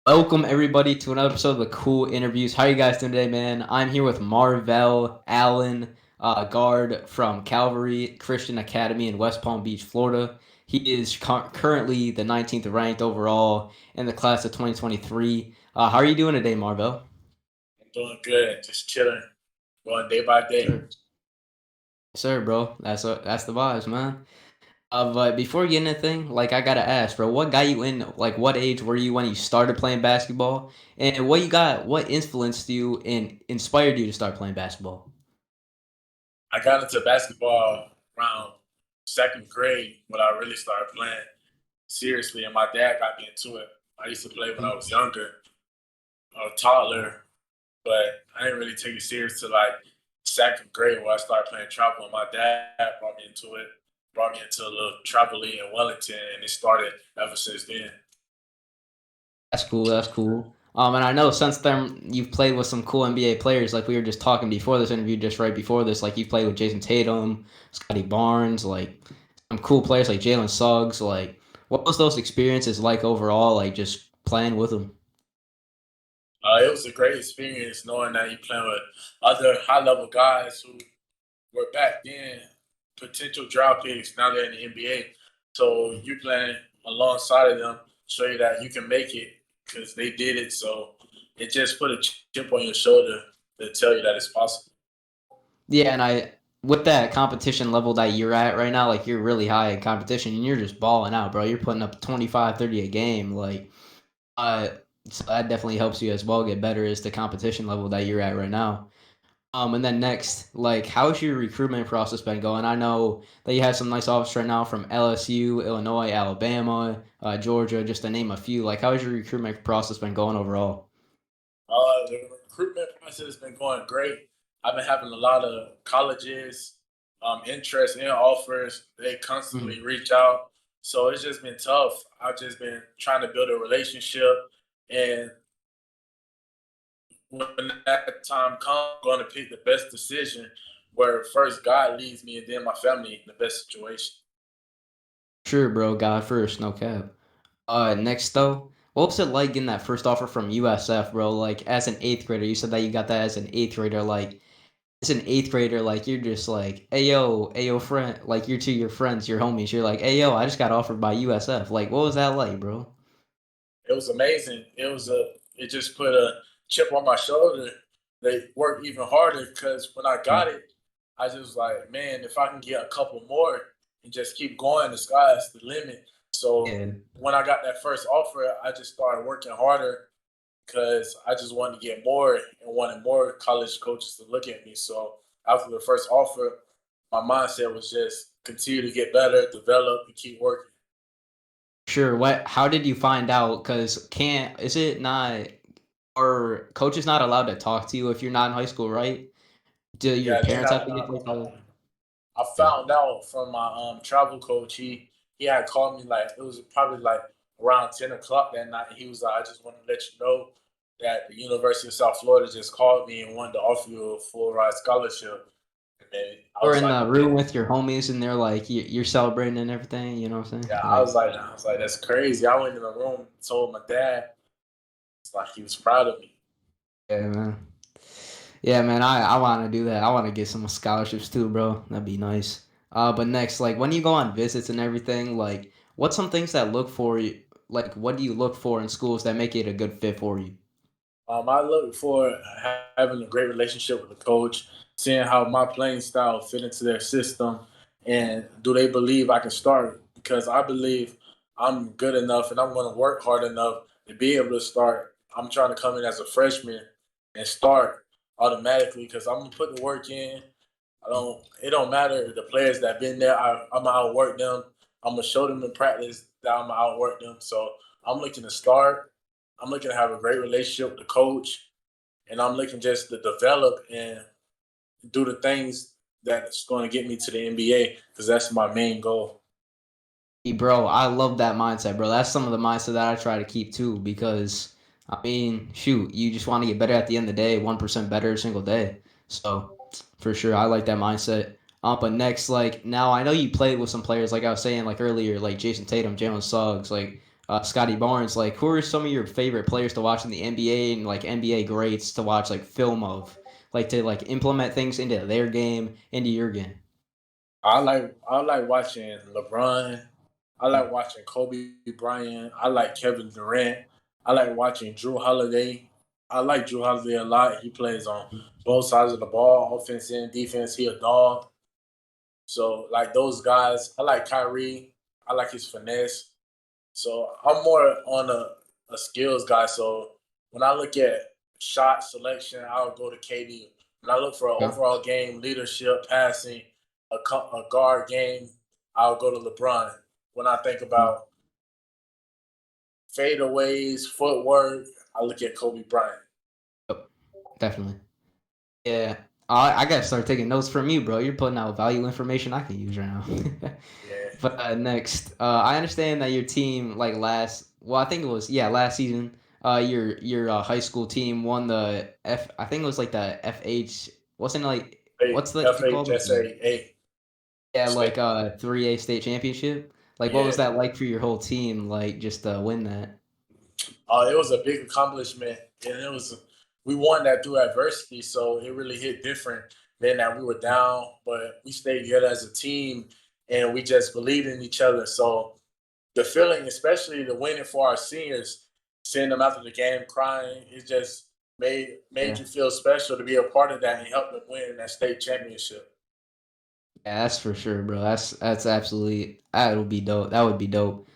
Welcome everybody to another episode of the Cool Interviews. How are you guys doing today, man? I'm here with Marvell Allen, guard from Calvary Christian Academy in West Palm Beach, Florida. He is currently the 19th ranked overall in the class of 2023. How are you doing today, Marvell? I'm doing good. Just chilling, going day by day. Sure, sir, bro. That's the vibes, man. But before we get anything, like I gotta ask, bro, what got you in? Like, what age were you when you started playing basketball, and what influenced you and inspired you to start playing basketball? I got into basketball around second grade when I really started playing seriously, and my dad got me into it. I used to play when I was younger, a toddler, but I didn't really take it serious till like second grade where I started playing travel. And my dad brought me into it, brought me into a little travel league in Wellington, and it started ever since then. That's cool. That's cool. And I know since then you've played with some cool NBA players. Like we were just talking before this interview, just right before this. Like you've played with Jason Tatum, Scotty Barnes, like some cool players like Jalen Suggs. Like, what was those experiences like overall? Like just playing with them. It was a great experience knowing that you playing with other high level guys who were back then potential draft picks. Now they're in the NBA, so you playing alongside of them show you that you can make it because they did it. So it just put a chip on your shoulder to tell you that it's possible. Yeah, and I with that competition level that you're at right now, like you're really high in competition and you're just balling out, bro. You're putting up 25, 30 a game. Like uh so that definitely helps you as well get better as the competition level that you're at right now. And then next, like how's your recruitment process been going? I know that you have some nice offers right now from LSU, Illinois, Alabama, Georgia, just to name a few. Like how's your recruitment process been going overall? The recruitment process has been going great. I've been having a lot of colleges, interest in offers. They Mm. constantly reach out. So it's just been tough. I've just been trying to build a relationship. And when that time comes, I'm going to pick the best decision where first God leads me and then my family in the best situation. Sure, bro. God first, no cap. Next though, what was it like getting that first offer from USF, bro? Like as an eighth grader, you said that you got that as an eighth grader. Like as an eighth grader, like you're just like, hey yo, friend, like you're to your friends, your homies. You're like, hey yo, I just got offered by USF. Like, what was that like, bro? It was amazing. It just put a chip on my shoulder. They worked even harder because when I got Mm. it, I just was like, man, if I can get a couple more and just keep going, the sky's the limit. So Yeah, when I got that first offer, I just started working harder because I just wanted to get more and wanted more college coaches to look at me. So after the first offer, my mindset was just continue to get better, develop, and keep working. sure. What? How did you find out? Cause can't is it not? Or coach is not allowed to talk to you if you're not in high school, right? Do your Yeah, they're parents not have to get allowed. like? I found out from my travel coach. He had called me like it was probably like around 10 o'clock that night. And he was like, I just want to let you know that the University of South Florida just called me and wanted to offer you a full ride scholarship. And then I Or was in like, the man, room with your homies and they're like you're celebrating and everything, you know what I'm saying? yeah, Like, I was like, that's crazy. I went in the room, told my dad, it's like he was proud of me. yeah, man. Yeah, man, I want to do that. I want to get some scholarships too, bro. That'd be nice. But next, like when you go on visits and everything, like what's some things that look for you? Like, what do you look for in schools that make it a good fit for you? I look for having a great relationship with the coach, seeing how my playing style fit into their system, and do they believe I can start? Because I believe I'm good enough and I'm going to work hard enough to be able to start. I'm trying to come in as a freshman and start automatically because I'm gonna put the work in. I don't. It don't matter the players that been there. I'm gonna outwork them. I'm gonna show them in practice that I'm gonna outwork them. So I'm looking to start. I'm looking to have a great relationship with the coach, and I'm looking just to develop and do the things that's going to get me to the NBA because that's my main goal. Bro, I love that mindset, bro. That's some of the mindset that I try to keep too, because I mean, shoot, you just want to get better at the end of the day, 1% better every single day. So for sure, I like that mindset. But next, like now, I know you played with some players, like I was saying, like earlier, like Jason Tatum, Jalen Suggs, like Scotty Barnes. Like, who are some of your favorite players to watch in the NBA and like NBA greats to watch like film of, like to like implement things into their game, into your game? I like watching LeBron. I like watching Kobe Bryant. I like Kevin Durant. I like watching Drew Holiday. I like Drew Holiday a lot. He plays on both sides of the ball, offense and defense. He a dog. So like those guys, I like Kyrie. I like his finesse. So I'm more on a skills guy. So when I look at shot selection, I'll go to KD. When I look for an Okay. overall game, leadership, passing, a guard game, I'll go to LeBron. When I think about fadeaways, footwork, I look at Kobe Bryant. Yep, definitely. Yeah. I gotta start taking notes from you, bro. You're putting out valuable information I can use right now. Yeah. But next, I understand that your team like I think it was last season. Your high school team won the I think it was like the FH. Wasn't it like what's it called? Like FHSAA yeah, state. like 3A state championship. Like, what Yeah. was that like for your whole team? Like, just to win that. It was a big accomplishment, and we won that through adversity. So it really hit different than that we were down, but we stayed together as a team, and we just believed in each other. So the feeling, especially the winning for our seniors, seeing them after the game crying, it just made Yeah. you feel special to be a part of that and help them win that state championship. Yeah, that's for sure, bro. That's absolutely that would be dope. That would be dope.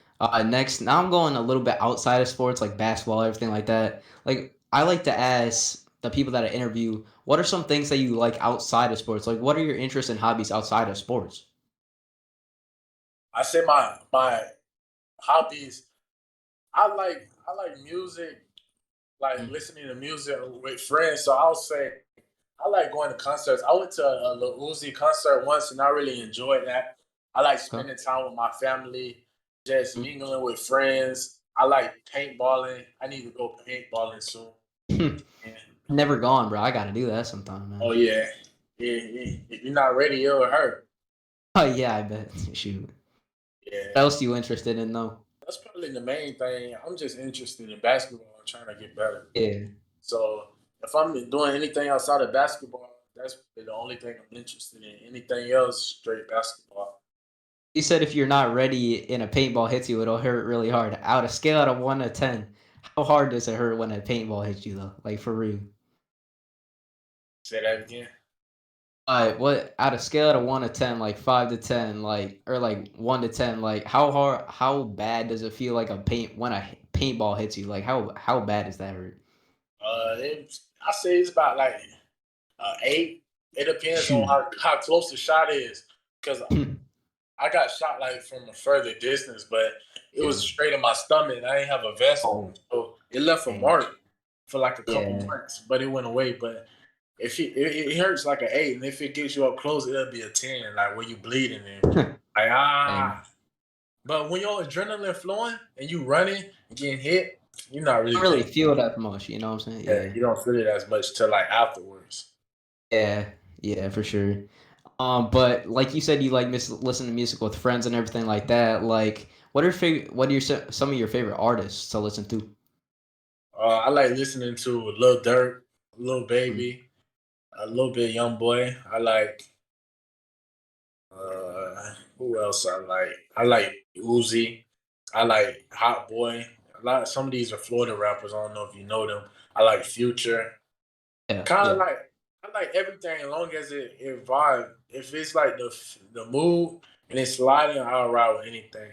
Next, now I'm going a little bit outside of sports, like basketball, everything like that. Like I like to ask the people that I interview, what are some things that you like outside of sports? Like, what are your interests and hobbies outside of sports? I say my hobbies. I like music, like Mm, listening to music with friends. So I'll say I like going to concerts. I went to a Lil Uzi concert once, and I really enjoyed that. I like okay. spending time with my family, just Mm. mingling with friends. I like paintballing. I need to go paintballing soon. Yeah. Never gone, bro. I gotta do that sometime, Oh man. yeah. Yeah. If you're not ready, it'll hurt. Oh yeah, I bet. Shoot. What Yeah. else you interested in though? That's probably the main thing. I'm just interested in basketball and trying to get better. Yeah. So if I'm doing anything outside of basketball, that's the only thing I'm interested in. Anything else, straight basketball. You said if you're not ready and a paintball hits you, it'll hurt really hard. Out of scale out of 1 to 10, how hard does it hurt when a paintball hits you though? Like for real. Say that again. What out of scale out of 1 to 10, like 5 to 10, like or like 1 to 10, like how bad does it feel like when a paintball hits you? Like how bad does that hurt? I say it's about like 8. It depends on Shoot. how close the shot is, because I got shot like from a further distance, but it Yeah. was straight in my stomach. And I didn't have a vest on, Oh, so it left a dang. mark for like a couple Yeah. months, but it went away. But if it hurts like an 8, and if it gets you up close, it'll be a 10, like where you bleeding and like Dang. But when your adrenaline flowing and you running and getting hit, you're not I really don't really thinking. feel that much, you know what I'm saying? Yeah, Yeah. you don't feel it as much till like afterwards. Yeah. Yeah, for sure. But like you said, you like listen to music with friends and everything like that. Like, what are some of your favorite artists to listen to? I like listening to Lil Durk, Lil Mm, Baby, a little bit Young Boy. I like who else I like? I like Uzi. I like Hot Boy. Some of these are Florida rappers. I don't know if you know them. I like Future. yeah, Kind of yeah. like I like everything as long as it vibe. If it's like the mood and it's sliding, I'll ride with anything.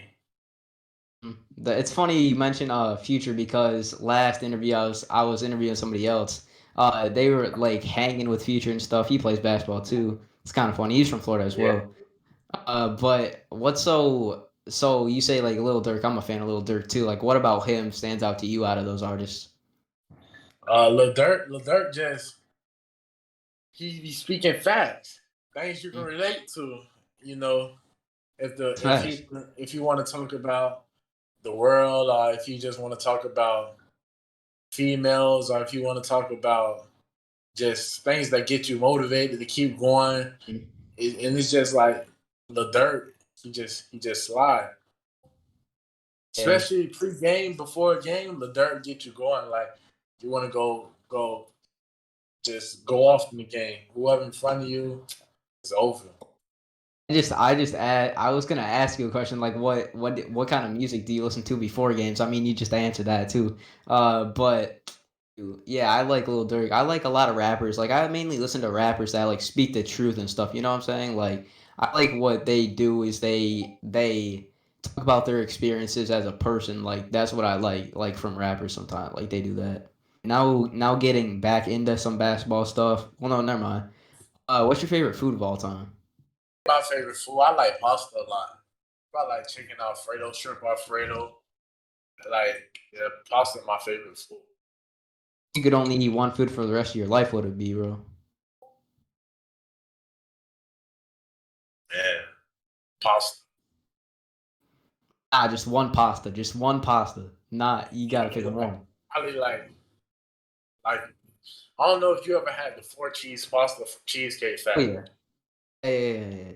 It's funny you mentioned Future because last interview I was interviewing somebody else. They were like hanging with Future and stuff. He plays basketball too. It's kind of funny. He's from Florida as Yeah. well. But what's so you say like Lil Durk? I'm a fan of Lil Durk too. Like, what about him stands out to you out of those artists? Lil Durk just he be speaking facts, things you can Mm, relate to. You know, if the Smash. if you want to talk about the world, or if you just want to talk about females, or if you want to talk about just things that get you motivated to keep going, Mm. and it's just like the dirt. He just slide. Yeah. Especially pre-game, before a game, the dirt get you going. Like you want to go, just go off in the game. Whoever in front of you is over. I was gonna ask you a question like what kind of music do you listen to before games? I mean, you just answered that too. But yeah, I like Lil Durk. I like a lot of rappers. Like I mainly listen to rappers that like speak the truth and stuff. You know what I'm saying? Like I like what they do is they talk about their experiences as a person. Like that's what I like from rappers sometimes. Like they do that. Now getting back into some basketball stuff. Well, no, never mind. What's your favorite food of all time? My favorite food. I like pasta a lot. I like chicken Alfredo, shrimp Alfredo. Like yeah, pasta is my favorite food. You could only eat one food for the rest of your life, what would it be, bro? Yeah, pasta. Ah, just one pasta. Just one pasta. Not you gotta pick Like, one. probably like I don't know if you ever had the 4 cheese pasta from Cheesecake Oh Factory. yeah. Yeah,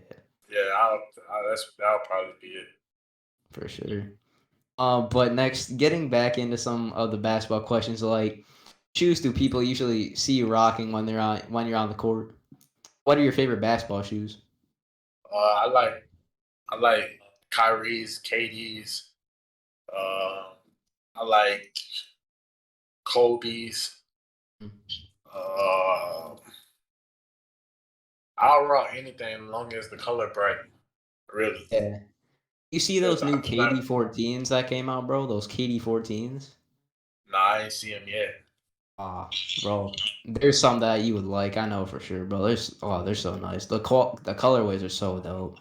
Yeah, that'll probably be it. for sure. But next, getting back into some of the basketball questions, like shoes do people usually see you rocking when you're on the court? What are your favorite basketball shoes? Uh, I like I like Kyrie's, KD's. Uh, I like Kobe's. Uh, I'll rock anything as long as the color bright. Really. Yeah. You see Yes, those new I'm not. KD 14s that came out, bro? Those KD 14s? Nah, I ain't see him yet. Ah, bro, there's some that you would like. I know for sure, bro. They're so nice. The colorways are so dope.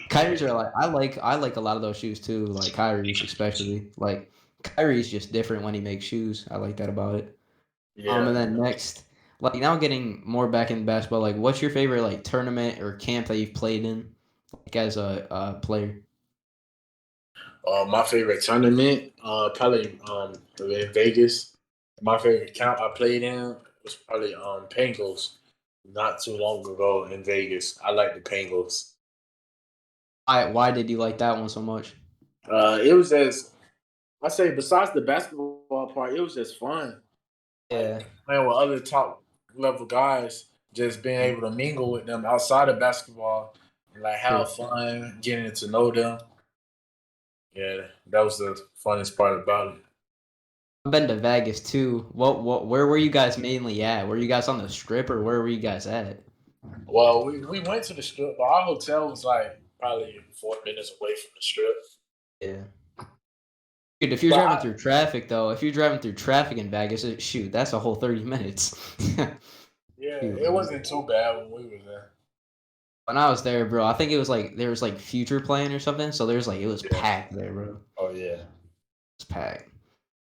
Kyrie's are like I like a lot of those shoes too. Like Kyrie's especially. Like Kyrie's just different when he makes shoes. I like that about it. Yeah. And then next, like now getting more back in basketball. Like, what's your favorite like tournament or camp that you've played in, like as a player? My favorite tournament, probably in Vegas. My favorite count I played in was probably Pangos. Not too long ago in Vegas. I like the Pangos. Why did you like that one so much? It was just I say besides the basketball part, it was just fun. Like Yeah. playing with other top level guys, just being able to mingle with them outside of basketball and like Sure. have fun, getting to know them. Yeah, that was the funnest part about it. I've been to Vegas too. Where were you guys mainly at? Were you guys on the strip or where were you guys at? Well, we went to the strip, but our hotel was like probably 4 minutes away from the strip. Yeah. Dude, if you're But driving through traffic though, if you're driving through traffic in Vegas, shoot, that's a whole 30 minutes. yeah, Shoot, it man. wasn't too bad when we were there. When I was there, bro, I think it was like there was like Future playing or something, so there's like it was Yeah. packed there, bro. It Oh yeah. was packed.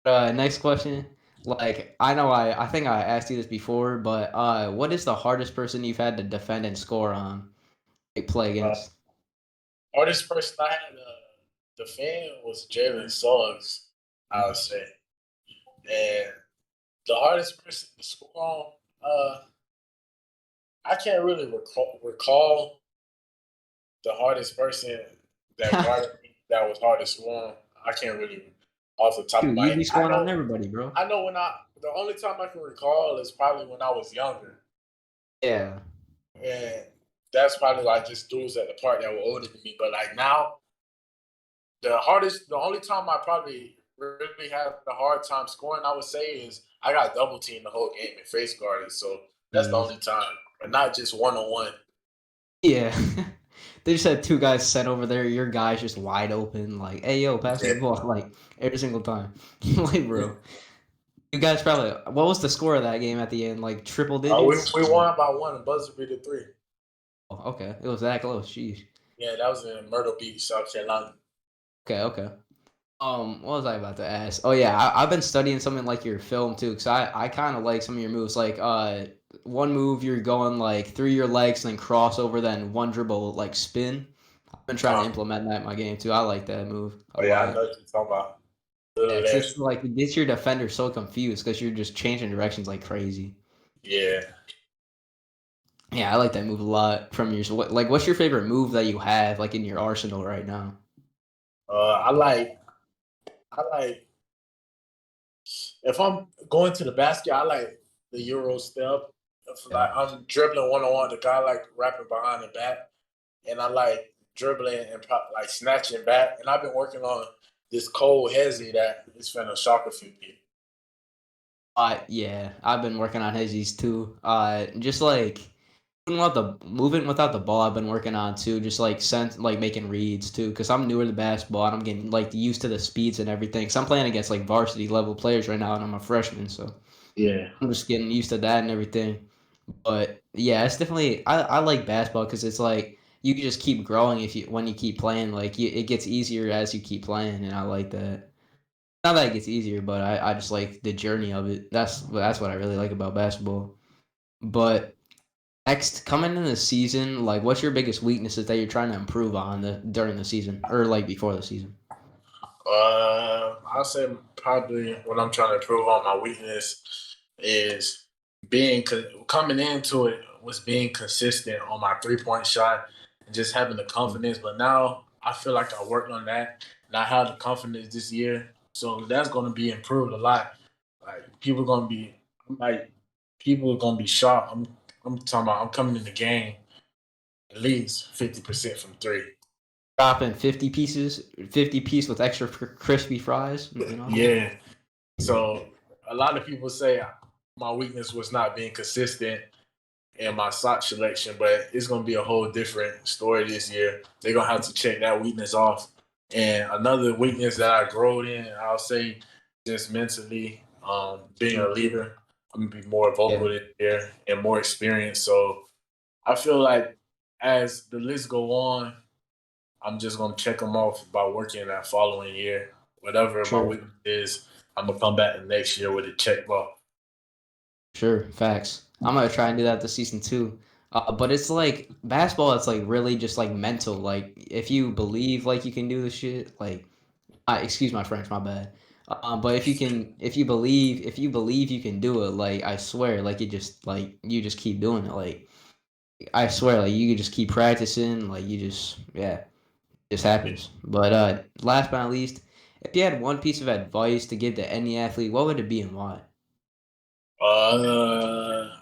Next question. Like I think I asked you this before, but what is the hardest person you've had to defend and score on, like play Uh, against? Hardest person I had to defend was Jalen Suggs, I would say. And the hardest person to score on, I can't really recall the hardest person that guarded me that was hardest to score on. I can't really off the top of Shoot, my you head. be scoring on everybody, bro. I know when I the only time I can recall is probably when I was younger. Yeah. And that's probably like just dudes at the park that were older than me. But like now, the only time I probably really have a hard time scoring, I would say, is I got double teamed the whole game and face guarded. So that's the Jeez. only time, but not just 1-on-1. Yeah. They just had two guys set over there. Your guy's just wide open. Like, hey, yo, pass me Yeah. the ball. Like, every single time. Like, bro. You guys probably. What was the score of that game at the end? Like, triple digits? We won by one, buzzer beater 3. Oh, okay. It was that close. Jeez. Yeah, that was in Myrtle Beach, South Carolina. Okay, okay. What was I about to ask? Oh yeah, I've been studying something like your film too, cause I kind of like some of your moves. Like one move you're going like through your legs, then crossover, then one dribble like spin. I've been trying to Uh, implement that in my game too. I like that move a oh yeah, I know lot. what you're talking about. Yeah, Little cause ass. it's like it gets your defender so confused because you're just changing directions like crazy. Yeah. Yeah, I like that move a lot from your. What's your favorite move that you have like in your arsenal right now? I like I like if I'm going to the basket, I like the Euro step. If Yeah. like I'm dribbling one on one, the guy like wrapping behind the back, and I like dribbling and like snatching back. And I've been working on this cold hezzy that is finna shock a few people. Yeah, I've been working on hezzies too. Just like moving without the ball, I've been working on too. Just like like making reads too, because I'm newer to basketball and I'm getting like used to the speeds and everything. So I'm playing against like varsity level players right now, and I'm a freshman, so Yeah, I'm just getting used to that and everything. But yeah, it's definitely I like basketball because it's like you can just keep growing if you when you keep playing. Like it gets easier as you keep playing, and I like that. Not that it gets easier, but I just like the journey of it. That's what I really like about basketball. But next, coming in the season, like what's your biggest weaknesses that you're trying to improve on during the season or like before the season? I'll say probably what I'm trying to improve on my weakness is coming into it was being consistent on my 3 point shot and just having the confidence. But now I feel like I worked on that and I have the confidence this year, so that's going to be improved a lot. Like like people are gonna be shocked. I'm talking about I'm coming in the game at least 50% from three. Dropping 50 pieces, 50 piece with extra crispy fries. You know what I mean? Yeah. So a lot of people say my weakness was not being consistent in my sock selection, but it's gonna be a whole different story this year. They're gonna have to check that weakness off. And another weakness that I growed in, I'll say, just mentally, being a leader. I'm gonna be more vocal Yeah, this year and more experienced. So I feel like as the list go on, I'm just gonna check them off by working that following year. Whatever my sure. weakness is, I'm gonna come back the next year with a check mark. Sure, facts. I'm gonna try and do that this season too. But it's like basketball. It's like really just like mental. Like if you believe like you can do the shit, like excuse my French, my bad. But if you believe you can do it, like I swear, like you just keep doing it. Like I swear, like you can just keep practicing. Like you just yeah, it just happens. But last but not least, if you had one piece of advice to give to any athlete, what would it be and why? Uh,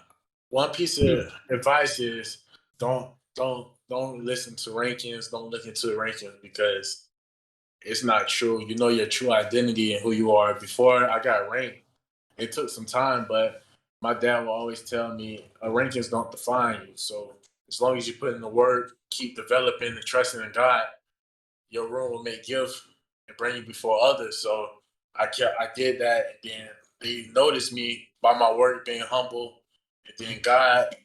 One piece of advice is don't listen to rankings. Don't look into rankings because it's not true. You know your true identity and who you are. Before I got ranked, it took some time, but my dad will always tell me rankings don't define you. So as long as you put in the work, keep developing and trusting in God, your room will make gift and bring you before others. So I did that, and then they noticed me by my work being humble, and then God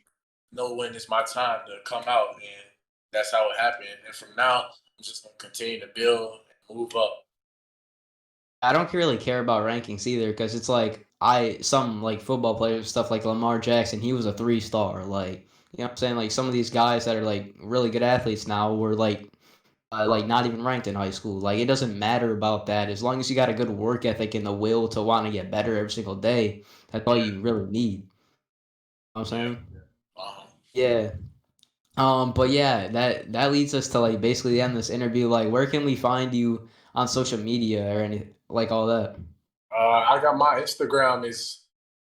know when it's my time to come out, and that's how it happened. And from now, I'm just gonna continue to build and move up. I don't really care about rankings either because it's like some like football players stuff like Lamar Jackson, he was a 3 star. Like you know what I'm saying? Like some of these guys that are like really good athletes now were like not even ranked in high school. Like it doesn't matter about that as long as you got a good work ethic and the will to want to get better every single day. That's all Yeah, you really need. You know what I'm yeah. saying? Um, Yeah. But yeah, that leads us to like basically end this interview. Like, where can we find you on social media or any like all that? I got my Instagram is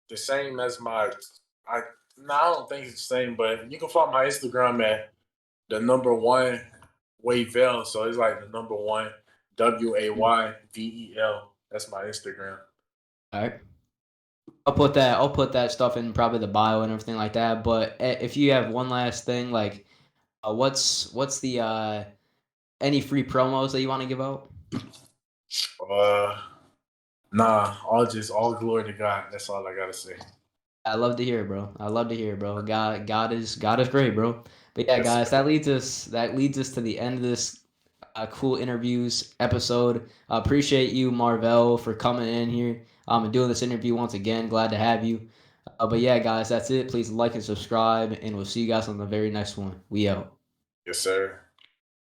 the same as my. I no, I don't think it's the same, but you can find my Instagram at the number one Wayvel. So it's like the number one WAYVEL. That's my Instagram. All right. I'll put that stuff in probably the bio and everything like that. But if you have one last thing, like, what's the any free promos that you want to give out? Uh, nah, all glory to God. That's all I gotta say. I love to hear it, bro. I love to hear it, bro. God is great, bro. But yeah, Yes, guys, sir. that leads us to the end of this cool interviews episode. Appreciate you, Marvell, for coming in here and doing this interview once again. Glad to have you. But yeah, guys, that's it. Please like and subscribe, and we'll see you guys on the very next one. We out. Yes, sir.